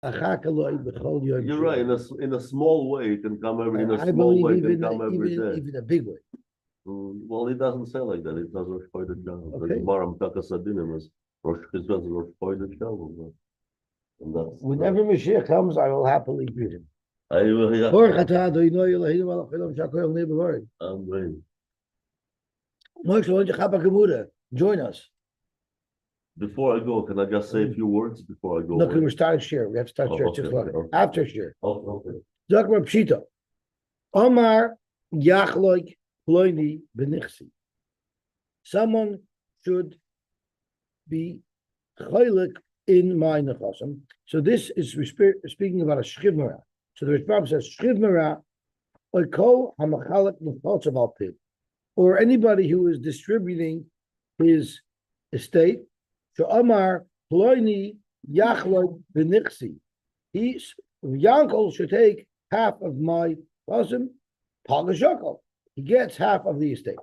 You're right. In a small way, it can come every. In a I small believe way, it can come every day. even a big way. Well, it doesn't say like that. It doesn't Rosh Chodesh Shalom. The Okay. Gemara Mtakas Adinim is Rosh Chodesh Rosh Chodesh Shalom. And that's Whenever Mashiach comes, I will happily greet him. I will. Yeah. Amen. Join us. Before I go, can I just say a few words before I go? No, because we're starting share. We have to start share. Okay. After share. Okay. Zakbar Pshita. Omar Yachloik Ploini Benichsi. Someone should be chaylik in my nechasim. So this is speaking about a shchivmara. So the Rishbam says shchivmara oiko hamachalek nechotzav al pid, or anybody who is distributing his estate. So Omar Ploini Yachloik Benichsi. Yankel should take half of my cousin, Palashakal. He gets half of the estate.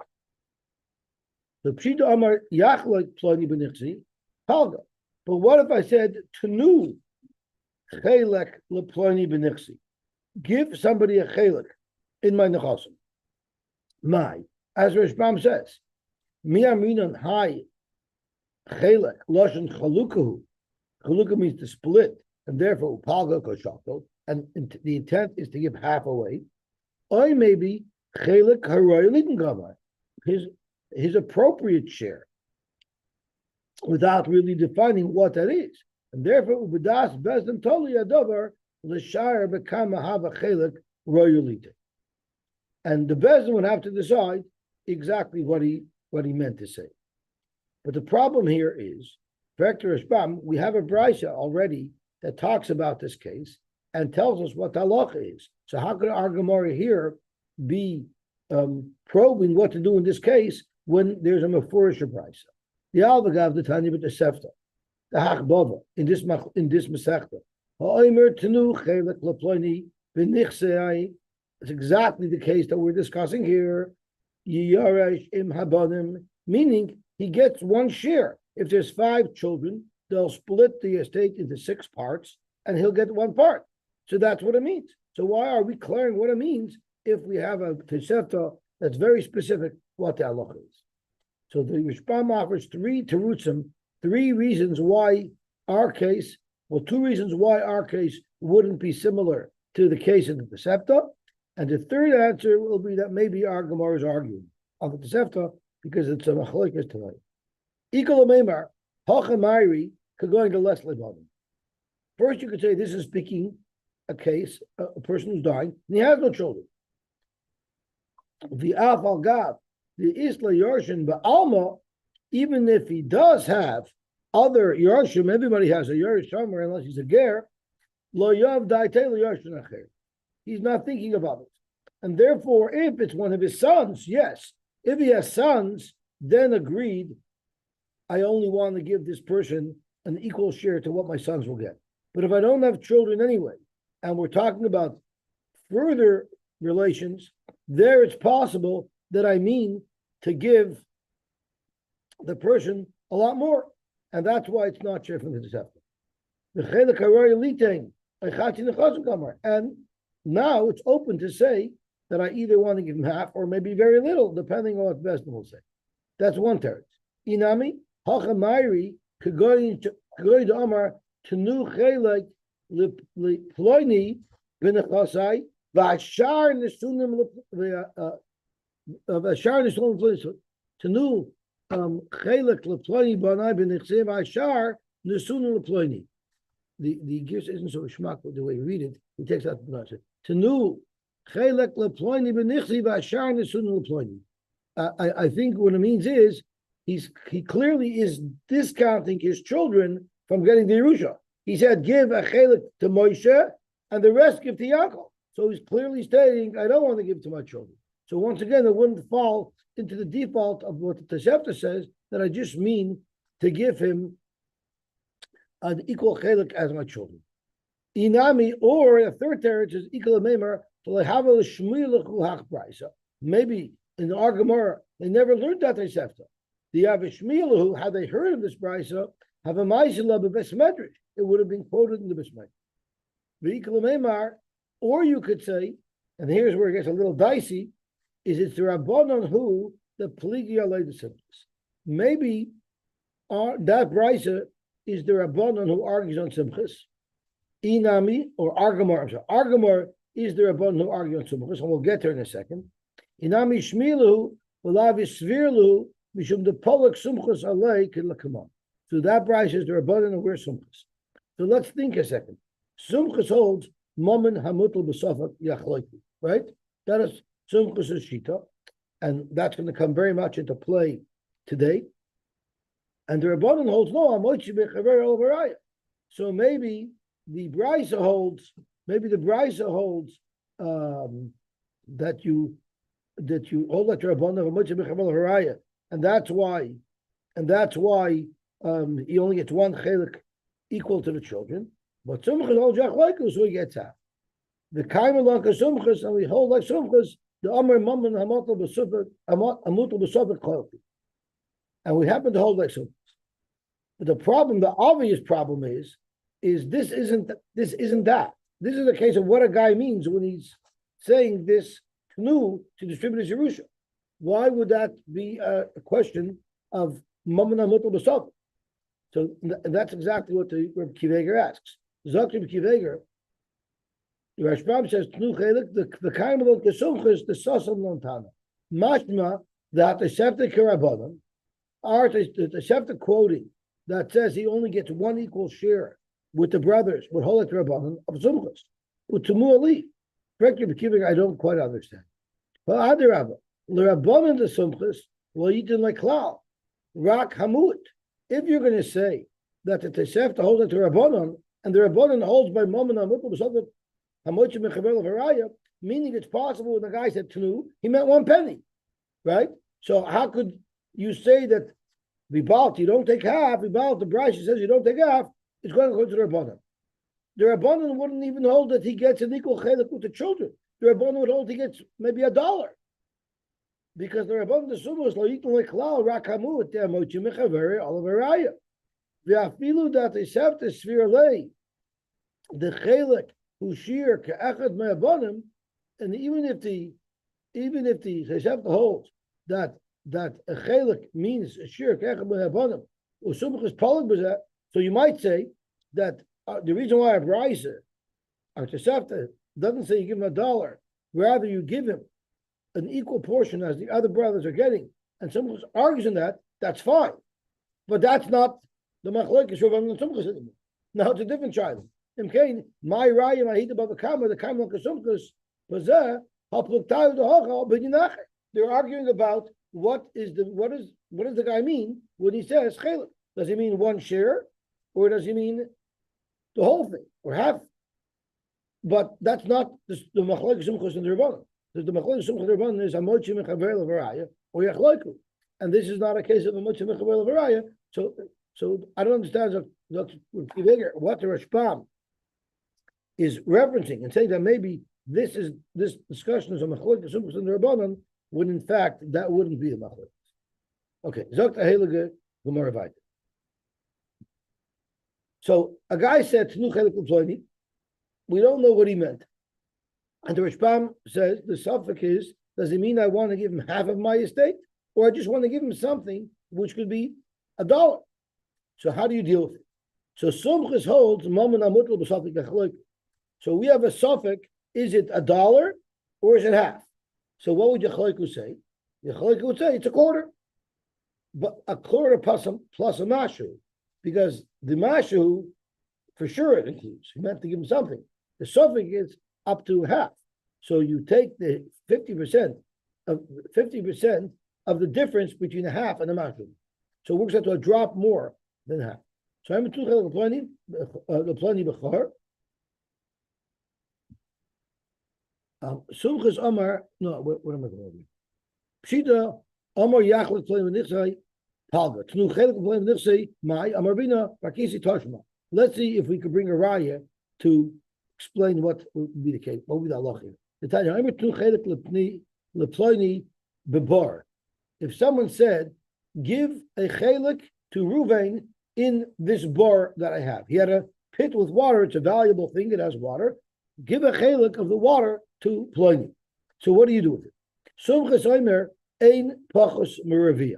So Pshita Amar Yachloik Ploni Benichsi, Palga. But what if I said Tanu Chelek Leploni Benichsi? Give somebody a Chelek in my Nechasim. My, as Rishbam says, Miaminan Hai Chelek Loshen Chalukahu. Chaluka means to split, and therefore Palga Koshakal. And the intent is to give half away. Or maybe Chelek Haroy Lidengamar, his appropriate share, without really defining what that is. And therefore, Ubadas Bezdin Toli Adover L'Shar Bekama Hava Chelek Royalite. And the Bezdin would have to decide exactly what he meant to say. But the problem here is, Vector Ishbam, we have a Brisa already that talks about this case and tells us what the halacha is. So how could our Gemara here be probing what to do in this case when there's a mefurish Brisa? The Alvagav the Tanya with the Sefta, the Hach Bava in this Masechta. Ha'omer Tenu Chelek Leploni B'nichsei. It's exactly the case that we're discussing here. Yiyaresh im habanim, meaning he gets one share. If there's 5 children, they'll split the estate into 6 parts, and he'll get 1 part. So that's what it means. So why are we clearing what it means if we have a Tosefta that's very specific what the halacha is? So the Rishbam offers 3 terutzim, 3 reasons why our case, 2 reasons why our case wouldn't be similar to the case of the Tosefta, and the third answer will be that maybe our Gemara is arguing on the Tosefta because it's a machlokes tonight. Ikol Meimar, Hachamairi, could go into less lebanon. First, you could say this is speaking a case, a person who's dying, and he has no children. The Afal Gav, the Isla Yorshin Ba'alma, even if he does have other Yorshim, everybody has a Yorsh somewhere unless he's a Ger, Lo Yav Daite Lo Yorshin Acher. He's not thinking about it. And therefore, if it's one of his sons, yes. If he has sons, then agreed, I only want to give this person an equal share to what my sons will get. But if I don't have children anyway, and we're talking about further relations, there it's possible that I mean to give the person a lot more. And that's why it's not share from the Tosefta. And now it's open to say that I either want to give him half or maybe very little, depending on what Besdin will say. That's one teretz. Inami, Hachamairi, Kagori to Amar, Tenu Chelek, Ploini, Benachasai, Vashar Nesunim, Vashar Nesunim, Tenu Chelek, Ploini, Banai, Benachse, Vashar Nesunim, Ploini. The Girs isn't so schmuck with the way we read it. He takes out the pronunciation. Tenu Chelek Leploini Benichsi Vashar Nesunim Leploini. I think what it means is he clearly is discounting his children from getting the Yerusha. He said, give a chelik to Moshe and the rest give to Yaakov. So he's clearly stating, I don't want to give to my children. So once again, it wouldn't fall into the default of what the Tosefta says, that I just mean to give him an equal chelik as my children. Inami, or a third teretz is equal memer to lehavel shmuel hach brisa. Maybe in the Gemara they never learned that Tosefta. The Avishmielu, had they heard of this brisa, have a ma'aseh b'Beis Medrash. It would have been quoted in the Beis Medrash. Or you could say, and here's where it gets a little dicey, is it's the Rabbanon who the Pligi Alei the Simchas. Maybe that Brisa is the Rabbanon who argues on Simchas. Inami, or Argamar, I'm sorry, Argamar is the Rabbanon who argues on Simchas, and we'll get there in a second. Inami Shmilu, V'lavi Svirlu, Mishum the Polak Simchas Alei Kidlakamon. So that Brisa is the Rabbanon who wears Simchas. So let's think a second. Simchas holds Momen Hamutel B'Sofak Yachloiki, right? That is Simchas' Shita, and that's going to come very much into play today. And the Rabbanon holds no Amochi Bechaver Olavaraya. So maybe the Brisa holds that you hold that Rabbanon Amochi Bechaver Olavaraya, and that's why he only gets one chelik equal to the children. But Sumchas holds Yachloiku, so he gets half. The Kaimelon Sumchas, and we hold like Sumchas, the Amr Mammon Hamotel B'Sofak Chalki. And we happen to hold like Sumchas. But the obvious problem is this isn't that. This is a case of what a guy means when he's saying this Tnu to distribute his Yerusha. Why would that be a question of Mammon Hamotel B'Sofak? So that's exactly what the Reb Kiveger asks. Zakir Kiveger, the Rashbam says, Tnu Chelik, the Kaimelot Kesumchas, the Sasam Lontana. Mashma, that the Shefta Kirabanan, the Shefta quoting that says he only gets one equal share with the brothers, with Holet Rabbanan of Sumchas, with Tumu Ali. Correct Reb Kiveger, I don't quite understand. But Adirabba, the Rabbanan the Sumchas, will eat in like Klal, Rak Hamut. If you're going to say that the Shefta holds it to Rabbanan, and the Rabbanan holds by Mammon Hamutel B'Sofak Hamochi Mechaver L'Varaya, meaning it's possible when the guy said Tnu, he meant 1 penny, right? So how could you say that Vibalt, you don't take half, Vibalt, the Brisa says you don't take half, it's going to go to the Rabbanan. The Rabbanan wouldn't even hold that he gets an equal chelik with the children. The Rabbanan would hold he gets maybe $1. Because the Rabbanan the Sumo is Loitin Leklal, Rakamu, Hamochi Mechaver L'Varaya. V'afilu that they have to sphere lay the chelik who shear ke'echad me'abonim, and even if the Cheshefta holds that a chelik means a shear ke'echad me'abonim, usumchas polig b'zeh, so you might say that the reason why a Brisa or Cheshefta doesn't say you give him $1, rather you give him an equal portion as the other brothers are getting, and someone argues in that, that's fine, but that's not the machlokes Rabbanan and Sumchas anymore. Now it's a different child. My raya, my hit above the kamah kasumchas, bazeh hapluktayu dehocha b'dinacher. They're arguing about what does the guy mean when he says chelik? Does he mean 1 share, or does he mean the whole thing, or half? But that's not the machlokes Sumchas and the Rabbanan. The machlokes Sumchas and the Rabbanan is hamochi mechaver levaraya or yachloiku, and this is not a case of hamochi mechaver levaraya. So I don't understand what the Rashbam is referencing and saying that maybe this discussion is a machlokes Sumchas and the Rabbanan, when in fact that wouldn't be a machlokes. Okay, Zokt Heilige Gemara Vayter. So a guy said Tnu Chelik L'Ploini. We don't know what he meant, and the Rashbam says the suffix is: does it mean I want to give him half of my estate, or I just want to give him something which could be $1? So how do you deal with it? So Sumchas holds Mammon Hamutel B'Sofak Yachloiku. So we have a suffix: is it $1 or is it half? So what would Yachloiku say? Yachloiku would say it's a quarter, but a quarter plus a mashu, because the mashu for sure it includes. He meant to give him something. The suffix is up to half. So you take the 50% of the difference between a half and a mashu. So it works out to a drop more than half. So I'm to the plenty b'char. Sumchas Amar. No, what am I going to do? Pshita Amar Yachlik plenty b'nichsai palga. Tnu chelik plenty b'nichsai mai Amar bina rakisi tashma. Let's see if we could bring a raya to explain what would be the case. What would be the halach here? The Tanya Amar Tnu chelik leploini bebar. If someone said, give a chelik to Ruvain in this bar that I have. He had a pit with water. It's a valuable thing. It has water. Give a chelik of the water to Pliny. So what do you do with it? Sumchas omer ein pachos meravia.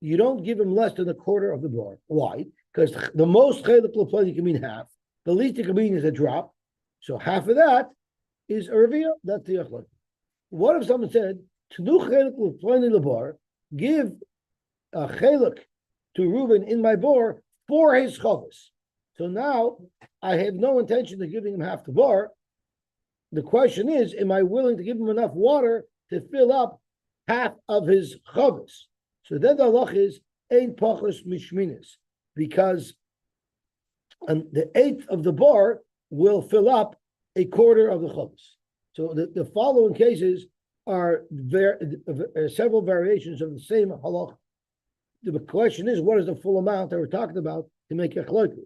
You don't give him less than a quarter of the bar. Why? Because the most chelik Pliny can mean half. The least it can mean is a drop. So half of that is ervia. That's the achlok. What if someone said, "Tnu chelik Pliny lebar, give a chelik to Reuben in my bar for his chavos." So now I have no intention of giving him half the bar. The question is, am I willing to give him enough water to fill up half of his chavos? So then the halach is ein pachos mishminis, because the eighth of the bar will fill up a quarter of the chavos. So the following cases are several variations of the same halach. The question is, what is the full amount that we're talking about to make a chalak?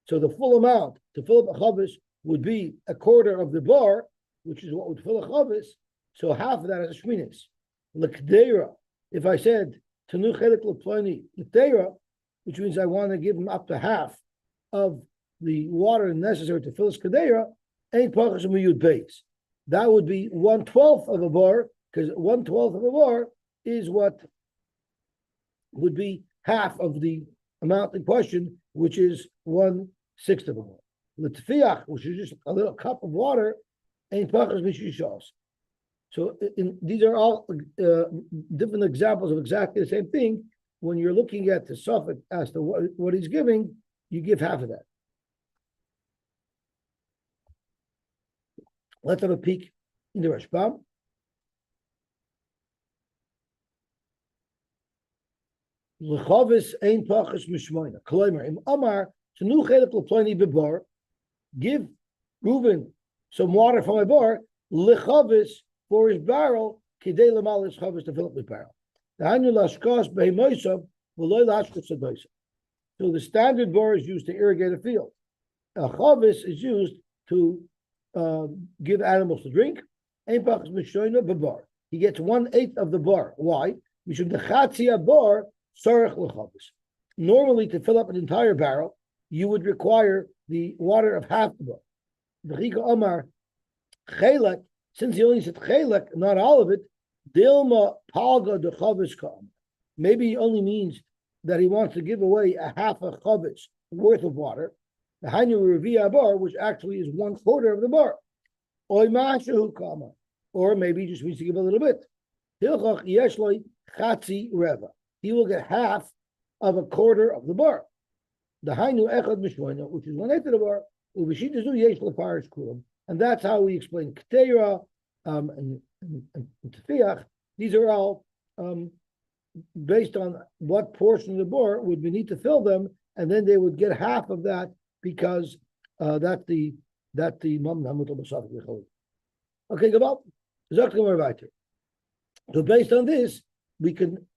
So the full amount to fill up a chavis would be a quarter of the bar, which is what would fill a chavis. So half of that is a shminis. L'kdeira, if I said tenu chelik l'plani l'kdeira, which means I want to give him up to half of the water necessary to fill his kdeira, ain't pachas miyud base. That would be 1/12 of a bar, because 1/12 of a bar is what would be half of the amount in question, which is 1/6 of a bar. L'tfiach, which is just a little cup of water, ain't pachas mishishos. So these are all different examples of exactly the same thing. When you're looking at the suffix as to what he's giving, you give half of that. Let's have a peek in the Rashbam. L'chavis ein pachas mishmoina. Kloimer im Amar tenu chelik l'plani bebar. Give Reuben some water from my bar. L'chavis for his barrel. Kidei l'mal his chavis to fill up his barrel. The hanu lashkas behemoisav v'loy lashkas adoisav. So the standard bar is used to irrigate a field. A chavis is used to give animals to drink. Ein pachas mishmoina bebar. He gets 1/8 of the bar. Why? Mishum the chatzia bar. Normally, to fill up an entire barrel, you would require the water of half the bar. The Omar chelek, since he only said chelek, not all of it, dilma palga de chavis kam. Maybe he only means that he wants to give away a half a chavis worth of water. The hainu revia bar, which actually is 1/4 of the bar. Oy mashahu kama, or maybe he just means to give a little bit. Hilchach yeshloi chatzi reva. He will get half of a quarter of the bar. The hainu echad mishmoina, which is 1/8 of the bar, uvishitazu yesh lefarish kulam, and that's how we explain ketera and tefiach. These are all based on what portion of the bar would we need to fill them, and then they would get half of that because that's the mamna mutal b'safik v'cholim. Okay, Gaval. So based on this, we can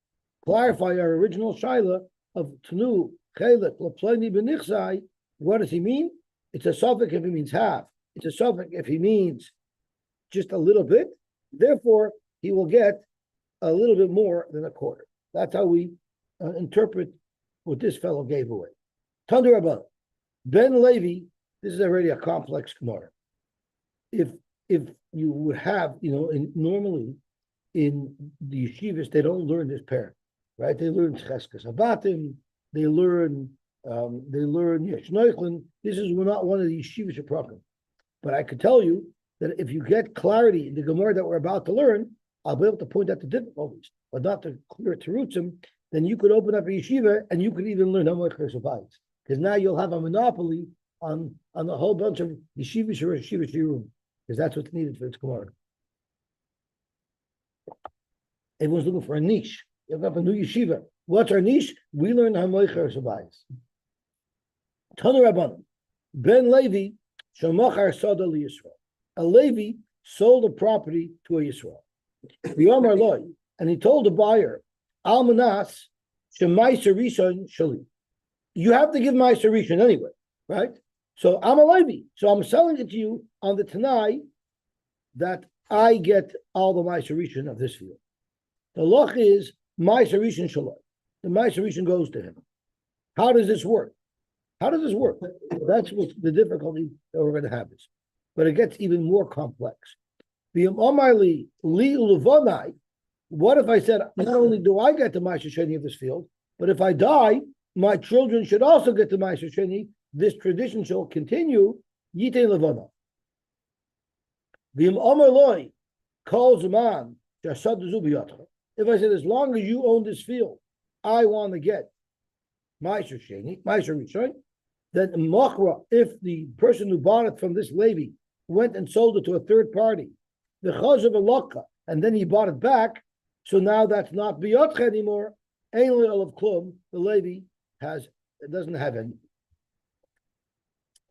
clarify our original shaila of tnu chelik l'plani b'nichzai. What does he mean? It's a suffix if he means half. It's a suffix if he means just a little bit. Therefore, he will get a little bit more than a quarter. That's how we interpret what this fellow gave away. Tandur Abba, Ben Levi. This is already a complex gemara. If you would have, normally in the yeshivas they don't learn this pair. Right? They learn Cheskas Habatim, they learn Yesh Neuchlin. This is not one of the yeshivish program. But I could tell you that if you get clarity in the Gemara that we're about to learn, I'll be able to point out the difficulties, but not to clear terutzim. Then you could open up a yeshiva and you could even learn Hamoich Chesabayis, because now you'll have a monopoly on a whole bunch of yeshivish or yeshivish yirum, because that's what's needed for its Gemara. Everyone's looking for a niche. You have a new yeshiva. What's our niche? We learn Hamoicher Sabayis. Tanu Rabbanim. Ben Levi, Shemachar Sada Yisrael. A Levi sold a property to a Yisrael. V'yomar Loi, and he told the buyer, Almanas, Shemaiser Rishon Shali. You have to give Maiser Rishon anyway, right? So I'm a Levi. So I'm selling it to you on the Tanai that I get all the Maiser Rishon of this field. The loch is Maiser Rishon Shaloi. The Maiser Rishon goes to him. How does this work? How does this work? That's what the difficulty that we're going to have is. But it gets even more complex. What if I said, not only do I get the Ma'aser Sheni of this field, but if I die, my children should also get the Ma'aser Sheni. This tradition shall continue. Yitein Levana. If I said, as long as you own this field, I want to get Ma'aser Sheni, Ma'aser Rishon, then Machra, if the person who bought it from this Levi went and sold it to a third party, the Chaz of Alaka, and then he bought it back, so now that's not Biyotcha anymore. Ein of Klum, the Levi doesn't have any.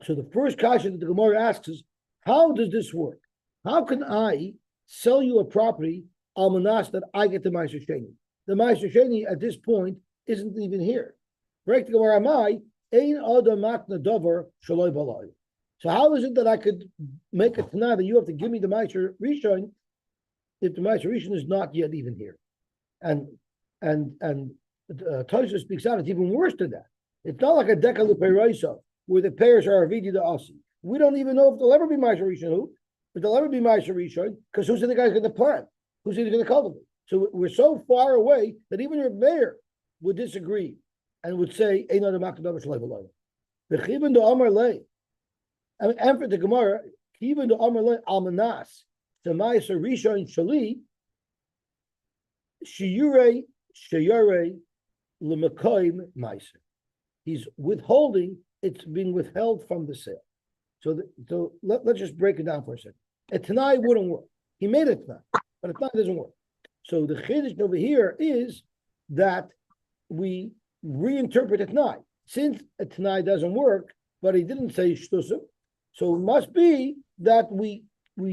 So the first question that the Gemara asks is, how does this work? How can I sell you a property, Almanas, that I get the Ma'aser Sheni? The Ma'aser Sheni at this point isn't even here. Break the Gemara, so how is it that I could make a Tanah that you have to give me the Ma'aser Rishon if the Ma'aser Rishon is not yet even here? And Tosha speaks out, it's even worse than that. It's not like a Deka L'Peiraisa, where the payers are Avidi to Asi. We don't even know if there'll ever be Ma'aser Rishon, but there'll ever be Ma'aser Rishon, because who's the guy's going to plant? Who's he going to cultivate? So we're so far away that even your mayor would disagree and would say, Ein Adam Akadav Shalai V'Loi. The Chibin do Amar Lei, and for the Gemara, Chibin do Amar Lei Almanas, the Ma'aser Rishon Shali, Shiyure L'Mekoim Ma'aser. He's withholding, it's being withheld from the sale. So let's just break it down for a second. A Tanai wouldn't work. He made it Tanai, but a Tanai doesn't work. So the Chiddush over here is that we reinterpret a Tanai. Since a Tanai doesn't work, but he didn't say Shtusim, so it must be that we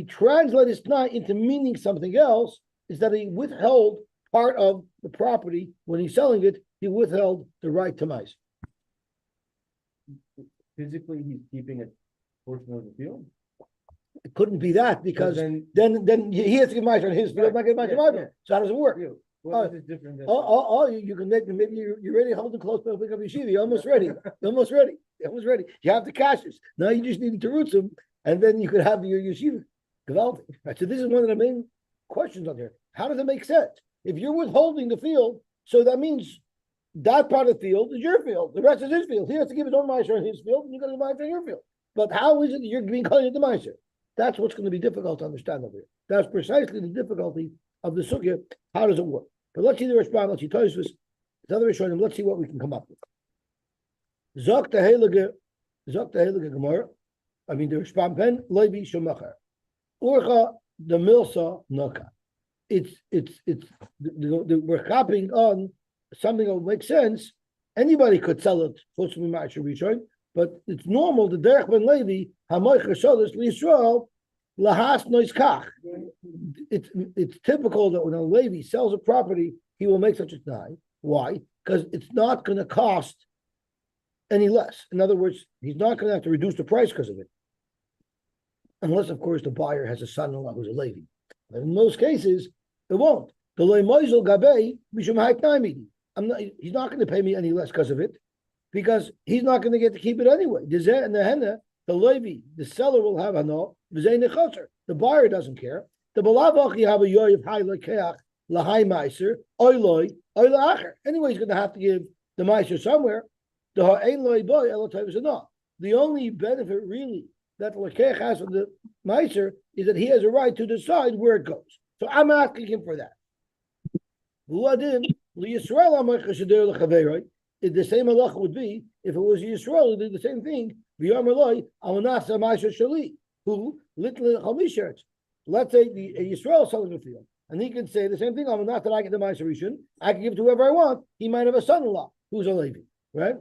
translate his Tanai into meaning something else, is that he withheld part of the property. When he's selling it, he withheld the right to mice. Physically, he's keeping a portion of the field. It couldn't be that, because then he has to give mice on his field, not get mice on my field. So how does it work? What is different than you can make, maybe you're ready to hold it close to pick up your yeshiva. You're almost ready. Almost ready. You have the cashes. Now you just need to root them, and then you could have your yeshiva developing. Right. So this is one of the main questions on here. How does it make sense? If you're withholding the field, so that means that part of the field is your field. The rest is his field. He has to give his own miser on his field, and you got to miser on your field. But how is it that you're being called into miser? That's what's going to be difficult to understand over here. That's precisely the difficulty of the sugya. How does it work? But let's see the response. Let's see Tosfos. The other Rishonim. Let's see what we can come up with. Zok the heilige Gemara. I mean the response pen Levi Shemacher. Urcha the Milsa Noka. We're copying on something that would make sense. Anybody could sell it for some Ma'aser Rishon, but it's normal. The Derech Ben Levi Hamoicher Solis LiYisrael Lahas Nois Kach. It's typical that when a Levi sells a property, he will make such a T'nai. Why? Because it's not going to cost any less. In other words, he's not going to have to reduce the price because of it, unless, of course, the buyer has a son-in-law who's a Levi. But in most cases, it won't. He's not going to pay me any less because of it, because he's not going to get to keep it anyway. The Levi, the seller will have no. The buyer doesn't care. Anyway, he's going to have to give the meiser somewhere. The only benefit really that the lekech has from the meiser is that he has a right to decide where it goes. So I'm asking him for that. The same halacha would be if it was Yisrael who did the same thing. Let's say the Yisrael is selling the field, and he can say the same thing. I'm not that I get the Ma'aser Rishon. I can give it to whoever I want. He might have a son-in-law who's a Levi, right?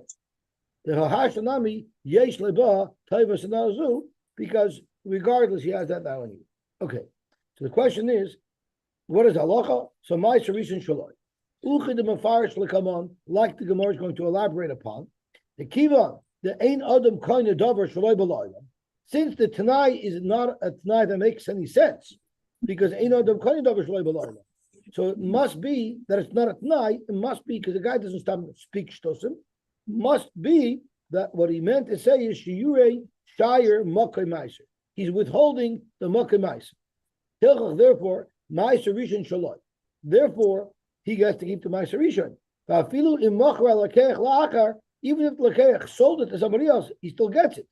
The Hahashanami Yesh Leba Taiva Sanazu, because regardless, he has that value. Okay, so the question is, what is halacha? So Ma'aser Rishon Shaloi. Uchidim Mefarish Lekamon, like the Gemara is going to elaborate upon. The Kivan, the Ein Adam Koine Dover Shaloi B'Loilam. Since the Tanai is not a Tanai that makes any sense, because Ein Adam Koine Dover Shaloi B'Loilam. So it must be that it's not a Tanai. It must be because the guy doesn't stop speak shtosim. Must be that what he meant to say is Shiure Shire Mokai Meiser. He's withholding the Mokai Meiser. Therefore, Meiser Rishon Shaloi. Therefore, he gets to keep the Meiser Rishon. Even if Lakeach sold it to somebody else, he still gets it.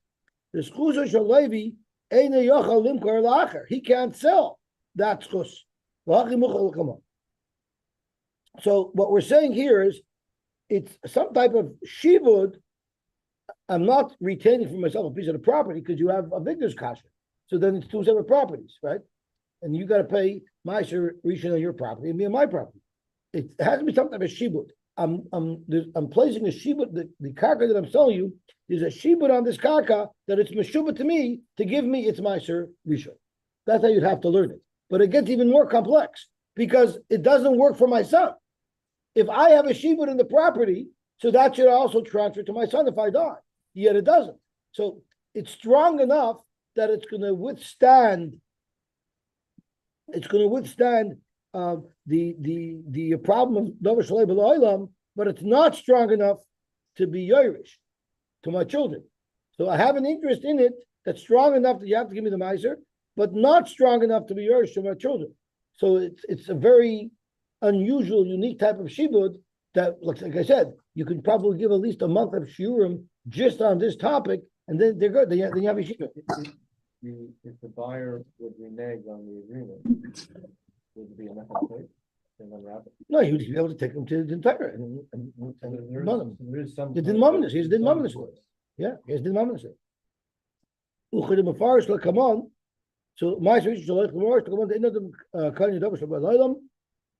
The Schusa Shalevi Eina Yochal Limkar Lacher. He can't sell that schus. So what we're saying here is it's some type of shibud. I'm not retaining for myself a piece of the property because you have a victor's kasha. So then it's two separate properties, right? And you got to pay my rishon on your property and me on my property. It has to be some type of shibud. I'm placing a shibud. The karka that I'm selling you is a shibud on this karka that it's meshubah to me to give me its meiser rishon. That's how you'd have to learn it. But it gets even more complex because it doesn't work for my son. If I have a shibud in the property, so that should also transfer to my son if I die. Yet it doesn't. So it's strong enough that it's going to withstand. It's going to withstand the problem of Dover Shalei B'Lo'olam, but it's not strong enough to be Yerush to my children. So I have an interest in it that's strong enough that you have to give me the Meiser, but not strong enough to be Yerush to my children. So it's a very unusual, unique type of shibud that, like I said, you can probably give at least a month of shiurim just on this topic, and then they're good. Then you have a shibud. If the buyer would renege on the agreement, would it be enough place and unwrap it? No, he would be able to take them to the entire and There is some. He didn't mumnus. He's didn't mumnus. Yeah, he's didn't mumnus. Uchedim afarish like come on. So my solution to come on the end of them kind of double shabbat.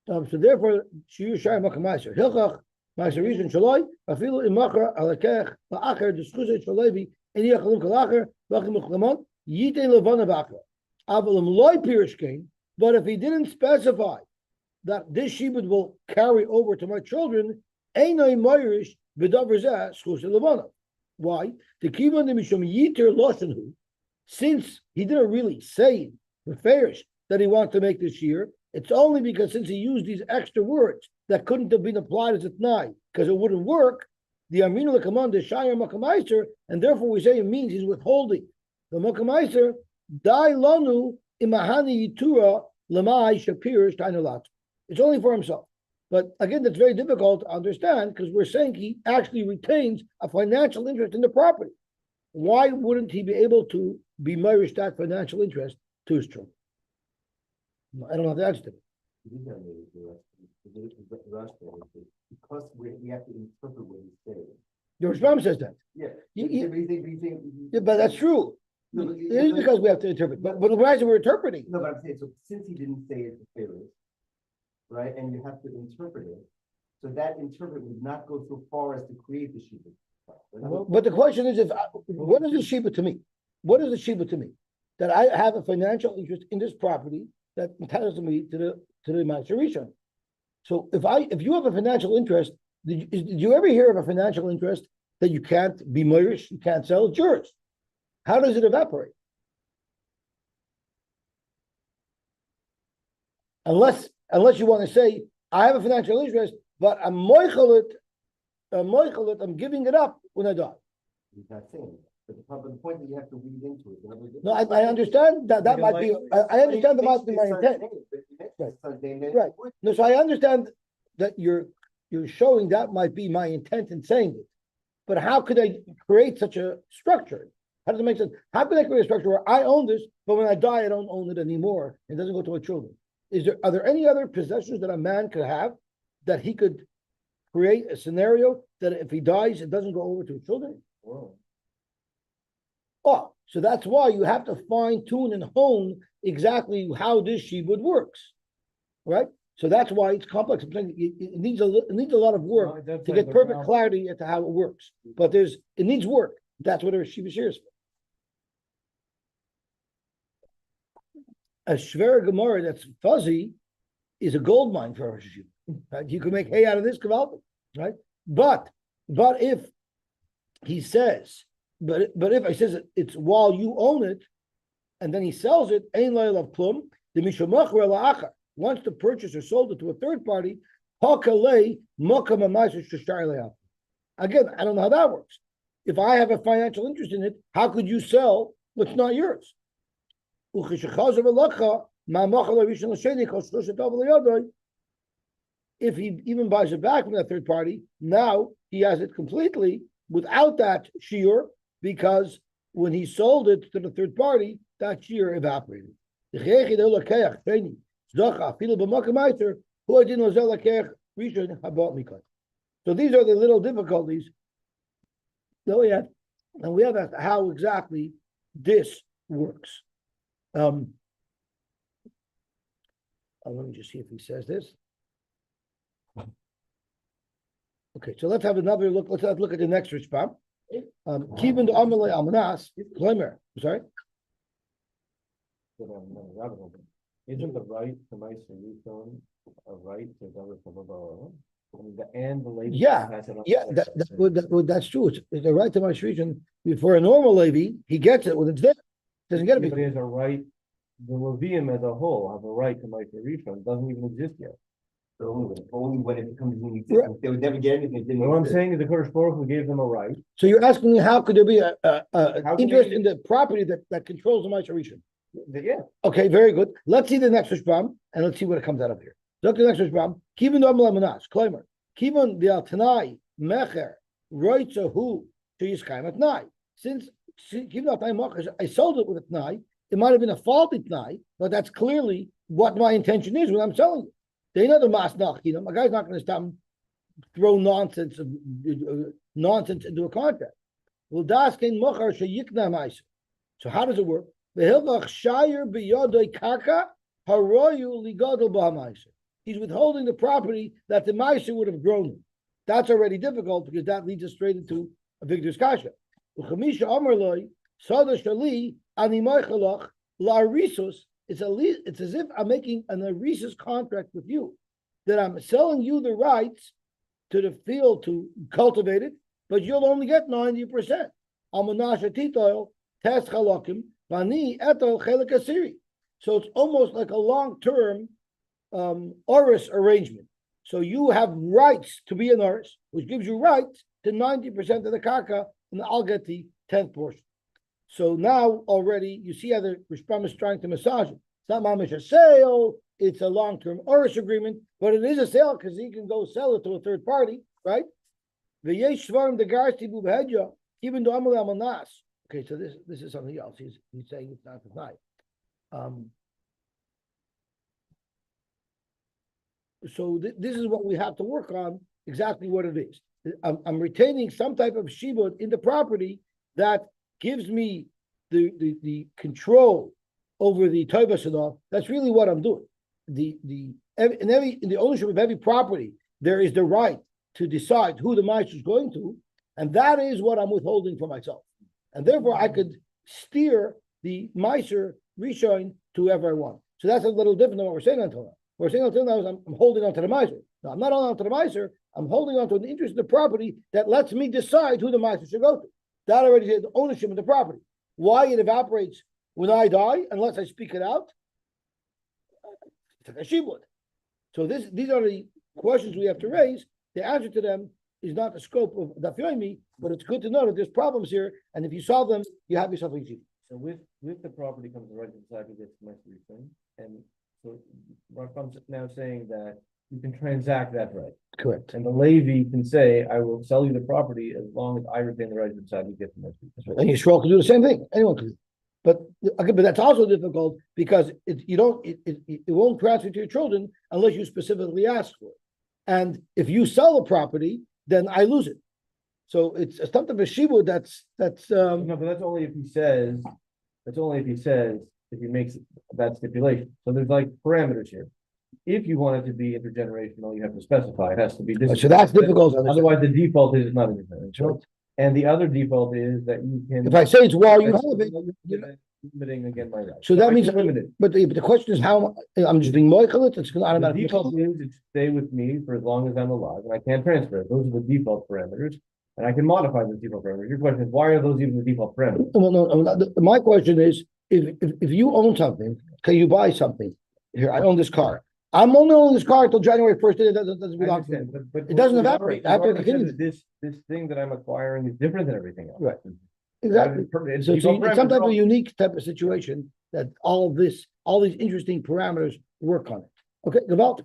So therefore, shiur shayim makamaiser hilchach meiser rishon shaloi afilu imachar alakech laacher diskusay shalevi eni achalim kalacher v'achim uchlamon yitei levana b'achra avalim loy pirish came. But if he didn't specify that this shibud will carry over to my children, einay moirish b'davar zeh schusay levana. Why? The kivan de mishum yiter loshenhu. Since he didn't really say fairish that he wants to make this year, it's only because since he used these extra words that couldn't have been applied as a t'nai because it wouldn't work, the aminu l'kamon the shayir makamaiser, and therefore we say it means he's withholding the makamaiser. Dai lanu imahani yitura lemai shapirish tainalat. It's only for himself. But again, that's very difficult to understand because we're saying he actually retains a financial interest in the property. Why wouldn't he be able to be mirish that financial interest to his children? I don't know the answer to it. Because we have to interpret what he's saying. Your Rambam says that. Yeah. Yeah, but that's true. No, It is because we have to interpret. But why is it we're interpreting? No, but I'm saying, so since he didn't say it to Pharaoh, right, and you have to interpret it, so that interpret would not go so far as to create the shibud. But the question is, what is the shibud to me? What is the shibud to me? That I have a financial interest in this property that entitles me to the Ma'aser Rishon. So if you have a financial interest, did you ever hear of a financial interest that you can't be moirish, you can't sell? It's yours. How does it evaporate? Unless you want to say, I have a financial interest, but I'm moichelit, I'm giving it up when I die. He's not saying that. But the point that you have to read into it. No, I understand that might be. I understand that might be my intent. Right. No, so I understand that you're showing that might be my intent in saying it. But how could I create such a structure? How does it make sense? How could I create a structure where I own this, but when I die, I don't own it anymore? It doesn't go to my children. Are there any other possessions that a man could have that he could create a scenario that if he dies, it doesn't go over to his children? Whoa. Oh, so that's why you have to fine tune and hone exactly how this shibud works, right? So that's why it's complex. I'm saying it needs a lot of work to get perfect clarity as to how it works. But it needs work. That's what a shibud is for. A shver gemara that's fuzzy is a gold mine for a shibud. Right? You can make hay out of this kavaldik, right? But if he says. But if I says it's while you own it, and then he sells it, ein of plum, the mishamachar la'achar. Once the purchaser sold it to a third party, hakalei mokam. Again, I don't know how that works. if I have a financial interest in it, how could you sell what's not yours? If he even buys it back from that third party, now he has it completely without that shiur, because when he sold it to the third party, that shiur evaporated. So these are the little difficulties that we have, and we have how exactly this works. Let me just see if he says this. Okay, so let's have another look. Let's look at the next Rishbam. Kivin the Amalei Almanas, Kloimer. Sorry. Isn't the right to my solution a right to go from above? And the lady has it on That's true. It's a right to my solution. For a normal Levi, he gets it when it's there. Doesn't get it. But he has a right. The Levium as a whole have a right to my solution. Doesn't even exist yet. So only when it becomes in existence, they would never get anything. What I'm saying is the Kodesh Baruch Hu gave them a right. So you're asking me, how could there be a interest in the property that controls the Maisharishan? Yeah. Okay, very good. Let's see the next Rishbam, and let's see what it comes out of here. Look at the next Rishbam. Kivin the Amalei Almanas, Kloimer. Kivin the Altanai Mecher Roitza Hu to Yishkaim at Nai. Since I sold it with a Tnai, it might have been a faulty Tnai, but that's clearly what my intention is when I'm selling it. They know the mas nach, a guy's not going to stop and throw nonsense into a contract. Well, das kein mochar sheyikna ma'aser. So how does it work? Behilvach shayer biyodoi karka haroyu ligadol b'hama'aser. He's withholding the property that the ma'aser would have grown. That's already difficult because that leads us straight into a big discussion. Uchamisha amarloi sada shali ani moichalach la risus. It's as if I'm making an arisus contract with you, that I'm selling you the rights to the field to cultivate it, but you'll only get 90%. So it's almost like a long-term oris arrangement. So you have rights to be an oris, which gives you rights to 90% of the karka, and I'll get the 10th portion. So now already you see how the Rishbam is trying to massage it. It's not mamish a sale, it's a long-term oris agreement, but it is a sale because he can go sell it to a third party, right? Okay, so this is something else. He's saying it's not tonight. So this is what we have to work on, exactly what it is. I'm retaining some type of shibud in the property that gives me the control over the Toiva Sadah. That's really what I'm doing. In the ownership of every property, there is the right to decide who the Maish is going to, and that is what I'm withholding for myself. And therefore, I could steer the Maiser Rishon to whoever I want. So that's a little different than what we're saying until now. What we're saying until now is I'm holding on to the Maiser. No, I'm not holding on to the Maiser. I'm holding on to an interest in the property that lets me decide who the Maiser should go to. That already is the ownership of the property. Why it evaporates when I die, unless I speak it out, it's like a shibud. So these are the questions we have to raise. The answer to them is not the scope of Daf Yomi, but it's good to know that there's problems here, and if you solve them, you have yourself a yeshiva. So with the property comes the right to decide who gets the next refund, and so Rambam's now saying that you can transact that right. Correct. And the Levi can say, I will sell you the property as long as I retain the right to decide who gets the next refund. And Yisrael can do the same thing. Anyone can do. But that's also difficult because it won't transfer to your children unless you specifically ask for it. And if you sell the property, then I lose it. So it's a stuff of a shibud that's no, but that's only if he says, if he makes that stipulation. So there's like parameters here. If you want it to be intergenerational, you have to specify it has to be this. So that's difficult. Otherwise, the default is not intergenerational. And the other default is that you can. If I say it's while you have it, limiting again my right. So that means limited. But the question is how I'm just being moichalit. It's automatically. The default is to stay with me for as long as I'm alive, and I can't transfer it. Those are the default parameters, and I can modify the default parameters. Your question is why are those even the default parameters? Well, no. My question is if you own something, okay, you buy something. Here, I own this car. I'm only owning this car until January 1st. It doesn't I belong to me. understand, but It doesn't we've evaporate. already After it said continues. that this thing that I'm acquiring is different than everything else. Right. Exactly. So it's sometimes a unique type of situation that all these interesting parameters work on it. Okay, Gavalt.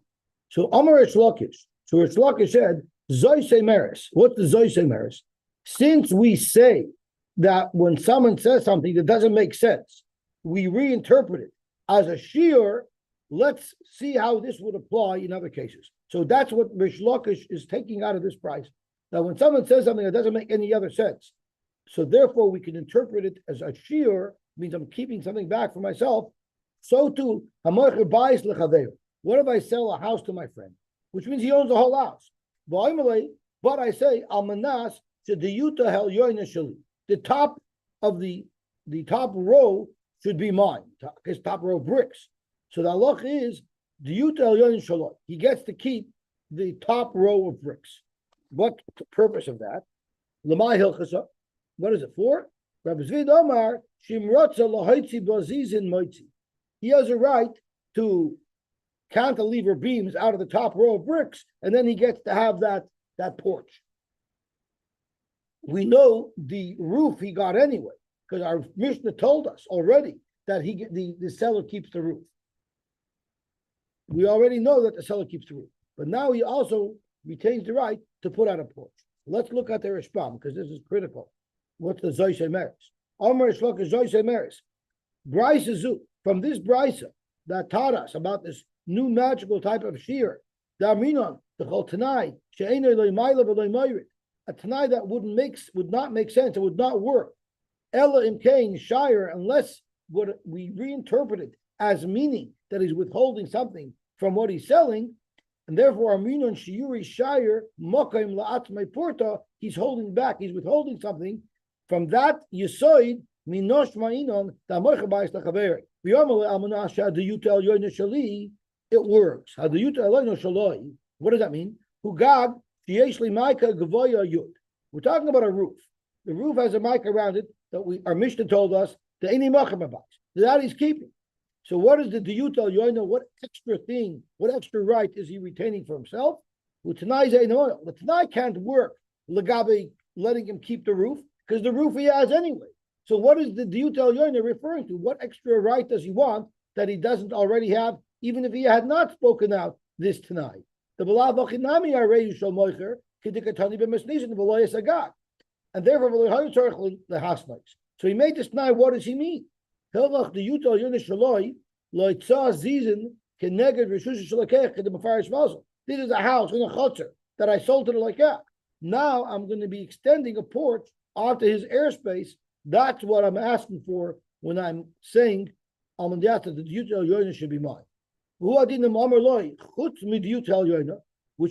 So Amar Ishlakish. So Ishlakish said, Zoyse Maris. What's the Zoyse Maris? Since we say that when someone says something that doesn't make sense, we reinterpret it as a shiur, let's see how this would apply in other cases. So that's what Rish Lakish is taking out of this price. That when someone says something that doesn't make any other sense, so therefore we can interpret it as a shiur, means I'm keeping something back for myself. So too, what if I sell a house to my friend, which means he owns the whole house? But I say, Almanas, the top of the top row should be mine, his top row bricks. So the halach is, he gets to keep the top row of bricks. What's the purpose of that? What is it for? Rabbi Zvid Omar, he has a right to cantilever beams out of the top row of bricks, and then he gets to have that porch. We know the roof he got anyway, because our Mishnah told us already that the seller keeps the roof. We already know that the seller keeps the roof, but now he also retains the right to put out a porch. Let's look at the Rishbam, because this is critical. What's the Zoyse Meres? Omer Shlok is Zoyse Meres. Brisa Zu, from this Brisa that taught us about this new magical type of shear, Daminon, the Chol Tanai, She'enei Lo Ymayla V'Lo Ymayrit, a Tanai that would not make sense, it would not work. Ella Imkain Shire, unless what we reinterpret it as meaning that he's withholding something from what he's selling, and therefore Aminon Shiuri Shire Mokaim La'atmei Porta, he's holding back, he's withholding something from that Yisoid Minosh Ma'inon Damochabayis Lachaveri. V'yomale Almanasha do you tell Yoina Shali? It works. How do you tell Yoina Shaloi? What does that mean? Hugag Shieshli Maika Gavoya Yud. We're talking about a roof. The roof has a mic around it that our Mishnah told us the Any Machamabais. That he's keeping. So what is the Diyutal Yoina? What extra thing, what extra right is he retaining for himself? The Tanai can't work Lagabe letting him keep the roof, because the roof he has anyway. So what is the Diyutal Yoina referring to? What extra right does he want that he doesn't already have, even if he had not spoken out this Tanai? The Balavachinami Areyu Shal Moicher, Kidikatani B'Masnizin V'Loyas Agag. And therefore, so he made this Tanai, what does he mean? This is a house in a chutzner that I sold to the Leikah. Now I'm going to be extending a porch onto his airspace. That's what I'm asking for when I'm saying Almandiata, the Yutel Yoina should be mine. Which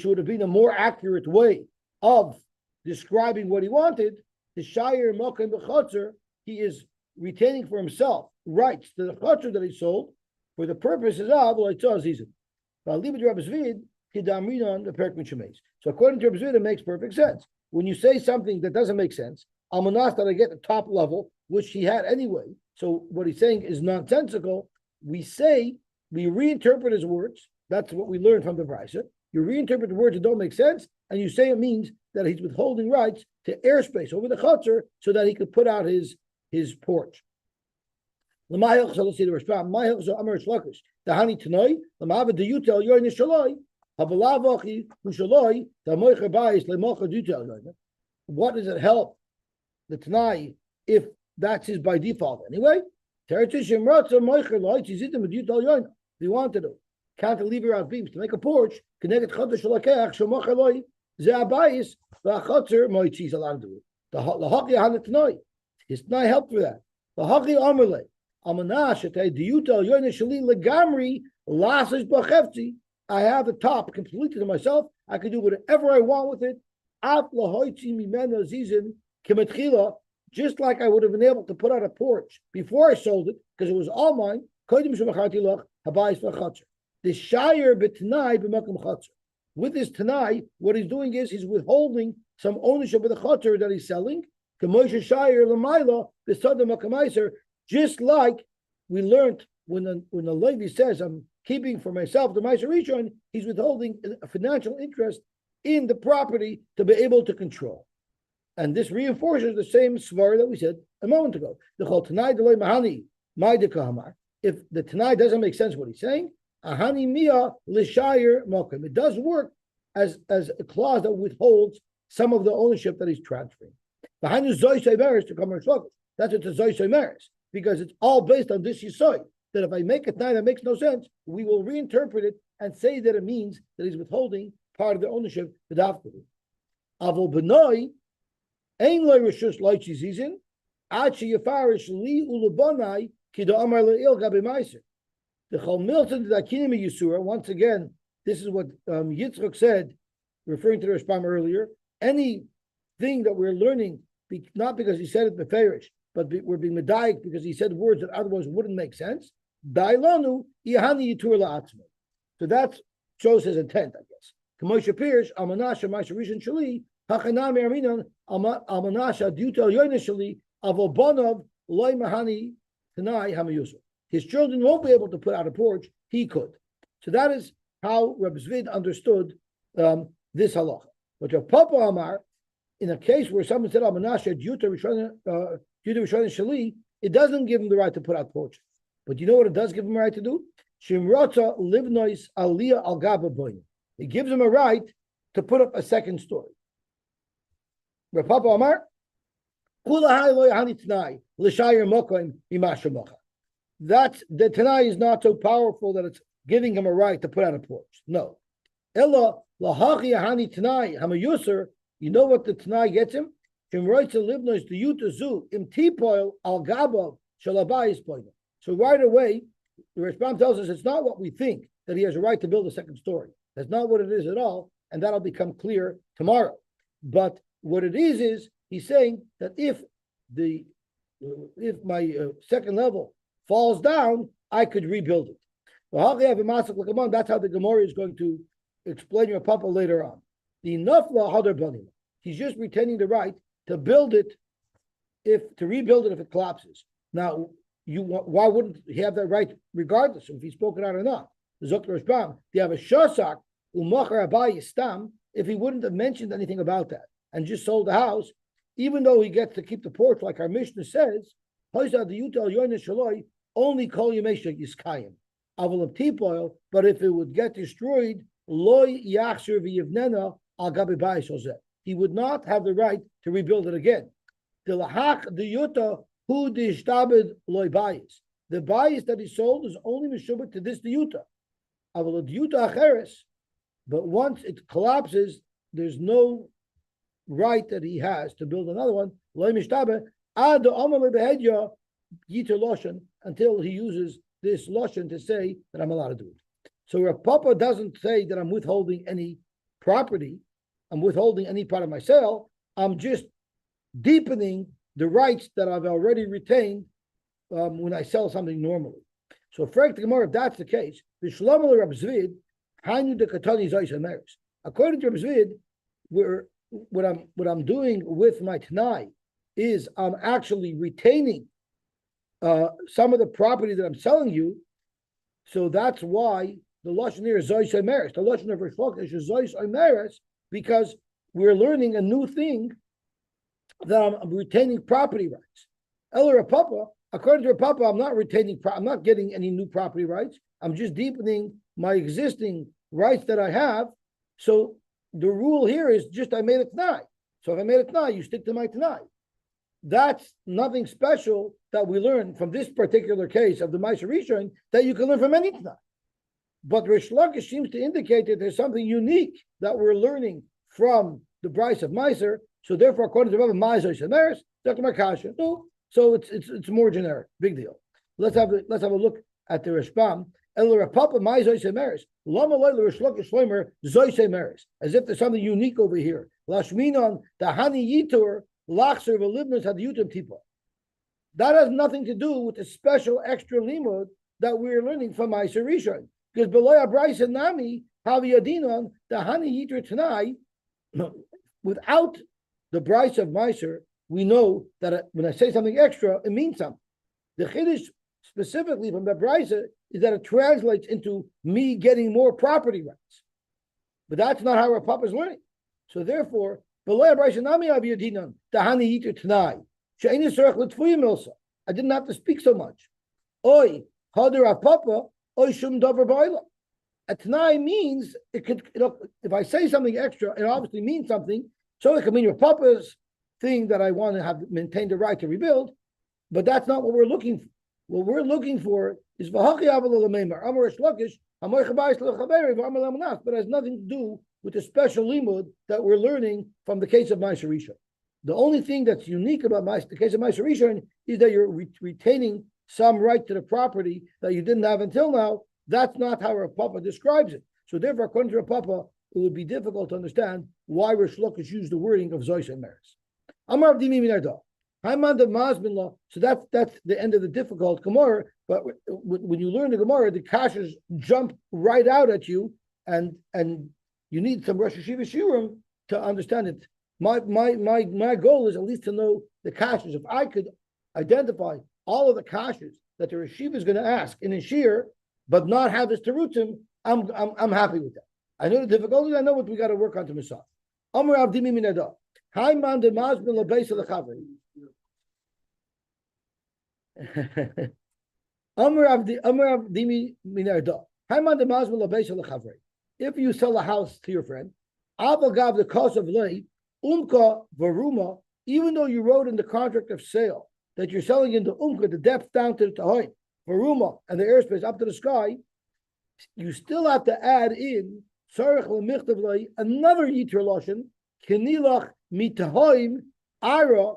would have been a more accurate way of describing what he wanted. The Shire Mokim B'Chotzer, he is retaining for himself rights to the chotzer that he sold for the purposes of Zizim. So according to Rabbi Zvid, it makes perfect sense. When you say something that doesn't make sense, Almanas that I get the top level, which he had anyway. So what he's saying is nonsensical. We reinterpret his words. That's what we learned from the Brisa. You reinterpret the words that don't make sense, and you say it means that he's withholding rights to airspace over the chotzer so that he could put out his porch. So let's see the response. The honey tonight, the Mava do you tell your nishaloi, Habalavachi, Mushaloi, the Moicha Bais, Lemocha do tell you. What does it help the Tanai if that's his by default anyway? Teretishim Ratza Moicha Lights, he's in with you tell you. If you want to do, cantilever out beams to make a porch, connect Chodesh Shalakech, Shomocha Loi, Zeabayis, the Chotzer, Moichi's allowed to do it. The Haki Hana Tanai. His Tanai helped for that. The Haki Amarle. I have the top completely to myself. I can do whatever I want with it. Just like I would have been able to put out a porch before I sold it, because it was all mine. The Shire with this Tanai, what he's doing is he's withholding some ownership of the chotzer that he's selling. Just like we learned when the Levi says, I'm keeping for myself the Ma'aser Rishon, he's withholding a financial interest in the property to be able to control. And this reinforces the same svar that we said a moment ago. The Chol Tanai Deloi Mahani, Maidika. If the Tanai doesn't make sense what he's saying, Ahani Mia Lishayir Mokim. It does work as a clause that withholds some of the ownership that he's transferring. Behind the Zoy Meres to come Shlokas. That's what the Zoy Meres, because it's all based on this Yisoy. That if I make a Tanai that makes no sense, we will reinterpret it and say that it means that he's withholding part of the ownership. Avol Benoi. Ein loy reshus loichi zizin, achi yafarish li ulubanai kida amar leil gabe meiser. The Chol Milton the Dakinim Yisura. Once again, this is what Yitzchak said, referring to the Rashbam earlier. Anything that we're learning, not because he said it beferish, but we're being medayik because he said words that otherwise wouldn't make sense. Dailanu ihani yitur la'atzmo. So that shows his intent, I guess. Kamosha Pirish Almanasha Ma'aser Rishon Shali. Hachanami Arinon Almanasha Dutel Yoinishali Avobonov Loy Mahani Tanai Hamayusa. His children won't be able to put out a porch, he could. So that is how Reb Zvid understood this halacha. But Rav Papa Amar, in a case where someone said Almanasha Dutel Rishon Shali, it doesn't give him the right to put out porches. But you know what it does give him a right to do? Shimrota Livnois Aliyah Al Gaba Boin. It gives him a right to put up a second story. Rav Papa Amar, that's the Tanai is not so powerful that it's giving him a right to put out a porch. No. Ella lahachi ahani Tanai hamayuser. You know what the Tanai gets him? From right to livnos the yutazu im tipoil al gaba shalabayis poina. So right away, the Rashbam tells us it's not what we think that he has a right to build a second story. That's not what it is at all, and that'll become clear tomorrow. But what it is he's saying that if my second level falls down, I could rebuild it. That's how the Gemara is going to explain your papa later on. The nafla hadar banim. He's just retaining the right to build it, to rebuild it if it collapses. Now, why wouldn't he have that right regardless if he's spoken out or not? Zok Rashbam, you have a shosak umachar abayi stam if he wouldn't have mentioned anything about that and just sold the house, even though he gets to keep the porch, like our Mishnah says, only kol yemesha yiskayim. Aval tipoil, but if it would get destroyed, loy yachshir v'yivnena al gabi bayis ozeh. He would not have the right to rebuild it again. The lahach the yuta hu dishtabed loy bayis. The bayis that he sold is only meshubah to this yuta. Aval yuta acheres, but once it collapses, there's no right that he has to build another one, until he uses this lotion to say that I'm allowed to do it. So if Papa doesn't say that I'm withholding any property, I'm withholding any part of my sale, I'm just deepening the rights that I've already retained when I sell something normally. So if that's the case, according to Reb Zvid, what I'm doing with my Tanai is I'm actually retaining some of the property that I'm selling you. So that's why the Lashon here is Zois Omeres. The Lashon of Rish Lakish is Zois Omeres because we're learning a new thing that I'm retaining property rights. Ella Papa, according to Papa, I'm not getting any new property rights. I'm just deepening my existing rights that I have. So the rule here is just I made a Tanai. So if I made a Tanai, you stick to my Tanai. That's nothing special that we learn from this particular case of the Ma'aser Rishon that you can learn from any Tanai. But Rish Lakish seems to indicate that there's something unique that we're learning from the Bryce of Ma'aser. So therefore, according to Bava, Ma'aser Shemeres, Dr. Markasha. No, so it's more generic. Big deal. Let's have a look at the Rashbam. As if there's something unique over here. That has nothing to do with the special extra limud that we're learning from Ma'aser Rishon. Because below Bryce and Nami, Haviyadinon, the Hani Yitur Tanai, without the Bryce of Ma'aser, we know that when I say something extra, it means something. The Chiddush specifically from the Brisa is that it translates into me getting more property rights. But that's not how our Papa is learning. So therefore, I didn't have to speak so much. Oi, Papa, oi shum davar ba'ila. A Tanai means it could, if I say something extra, it obviously means something. So it could mean your Papa's thing that I want to have maintained the right to rebuild, but that's not what we're looking for. What we're looking for is but it has nothing to do with the special limud that we're learning from the case of Ma'aser Rishon. The only thing that's unique about the case of Ma'aser Rishon is that you're retaining some right to the property that you didn't have until now. That's not how Rav Papa describes it. So therefore, according to Rav Papa, it would be difficult to understand why Rish Lakish used the wording of Zoysa and Meretz. Amar Avdimi Minarda. So that's the end of the difficult Gemara. But when you learn the Gemara, the kashas jump right out at you, and you need some Rosh Hashiva Shiurim to understand it. My goal is at least to know the kashas. If I could identify all of the kashas that the Rashiva is going to ask in a shir, but not have this terutim, I'm happy with that. I know the difficulties. I know what we got to work on to Misah. Amar Avdimi Minarda. Hi man de mazbin lebeis lechavri. Amar Avdimi Minarda. Hi man de mazbin lebeis lechavri. If you sell a house to your friend, avagav the cost of lay umka varuma. Even though you wrote in the contract of sale that you're selling in the umka, the depth down to the tahoim, varuma, and the airspace up to the sky, you still have to add in another yitr lashon kenilach mitahoim ara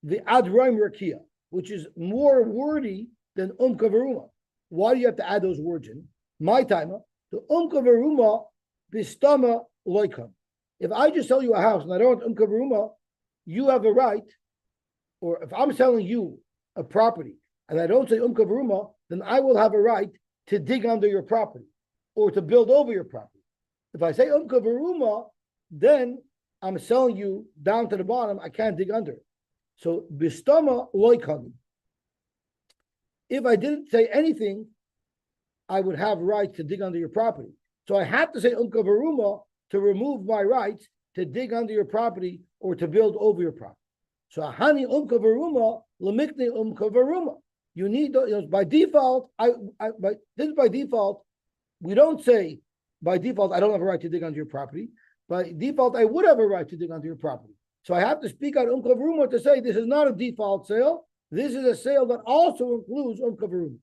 the adraim rakia, which is more wordy than umka. Why do you have to add those words in? My timer, the umka bistama loikam. If I just sell you a house and I don't want umka, you have a right, or if I'm selling you a property and I don't say umka, then I will have a right to dig under your property or to build over your property. If I say umka, then I'm selling you down to the bottom. I can't dig under. So bistama loikam. If I didn't say anything, I would have rights to dig under your property. So I have to say umka to remove my rights to dig under your property or to build over your property. So hani umka varuma lemikne umka varuma. You need by default. This is by default. We don't say by default I don't have a right to dig under your property. By default, I would have a right to dig under your property. So I have to speak out umka varuma to say this is not a default sale. This is a sale that also includes umka varuma.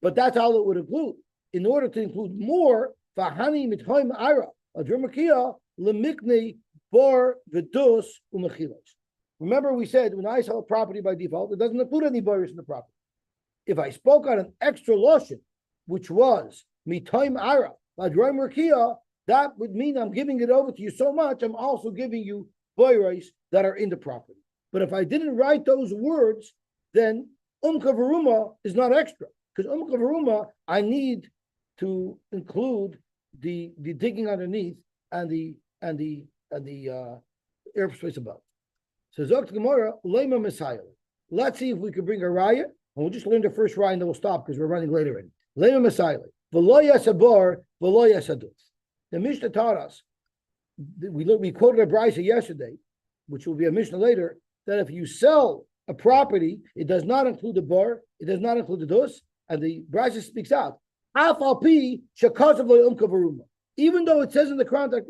But that's all it would include. In order to include more, fahani mithoim ira adrumakia lemikne bar vidus umechilas. Remember, we said when I sell a property by default, it doesn't include any buyers in the property. If I spoke on an extra lotion, which was mithoim ira adrumakia, that would mean I'm giving it over to you so much. I'm also giving you buyers that are in the property. But if I didn't write those words, then umka varuma is not extra. Because umka varuma, I need to include the digging underneath and the airspace above. So Zok Gemara, Lema Messiah. Let's see if we can bring a raya, and we'll just learn the first raya and then we'll stop because we're running later in. Lema Messiah. V'lo yasabar, v'lo yasadus. The Mishnah taught us, we quoted a brisa yesterday, which will be a Mishnah later, that if you sell a property, it does not include the bar, it does not include the dus, and the brisa speaks out. Even though it says in the contract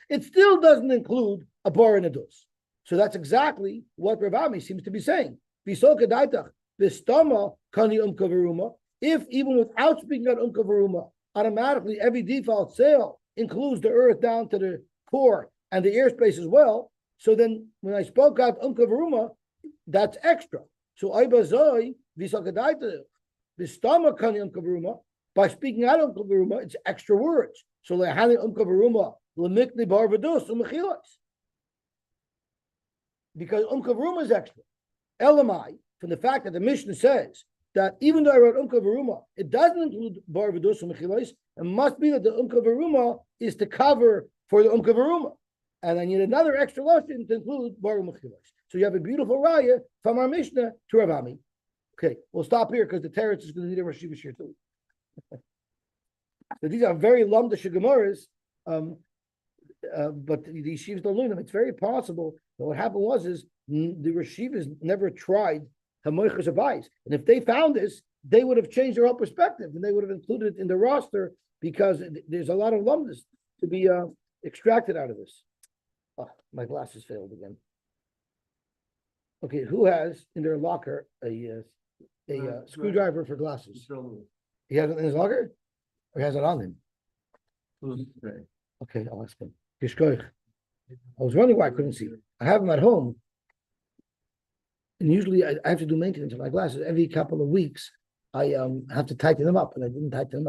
it still doesn't include a bar and a dus. So that's exactly what Rav Ami seems to be saying. If even without speaking about umka, automatically every default sale includes the earth down to the core and the airspace as well. So then when I spoke out umka, that's extra. So Aibazoi, Visakadaita, Vistama Kani umka, by speaking out umka, it's extra words. So Lehani umka, Lemikni Barbados, Umechilas. Because umka is extra. Elamai, from the fact that the Mishnah says that even though I wrote umka it doesn't include bar v'dos u'mechilais. It must be that the umka is to cover for the umka, and I need another extra lashon to include bar u'mechilais. So you have a beautiful raya from our Mishnah to Rav Ami. Okay, we'll stop here because the terrorist is going to need a Rosh Yeshiva here too. So these are very lumdish Gemaras, but the yeshivas don't learn them. It's very possible that what happened was the yeshivas never tried Hamoichas Abayis, and if they found this, they would have changed their whole perspective and they would have included it in the roster because there's a lot of lumdus to be extracted out of this. Oh, my glasses failed again. Okay, who has in their locker a screwdriver for glasses? He has it in his locker, or he has it on him? Okay, I'll ask him. I was wondering why I couldn't see it. I have them at home, and usually I have to do maintenance on my glasses every couple of weeks. I have to tighten them up, and I didn't tighten them up.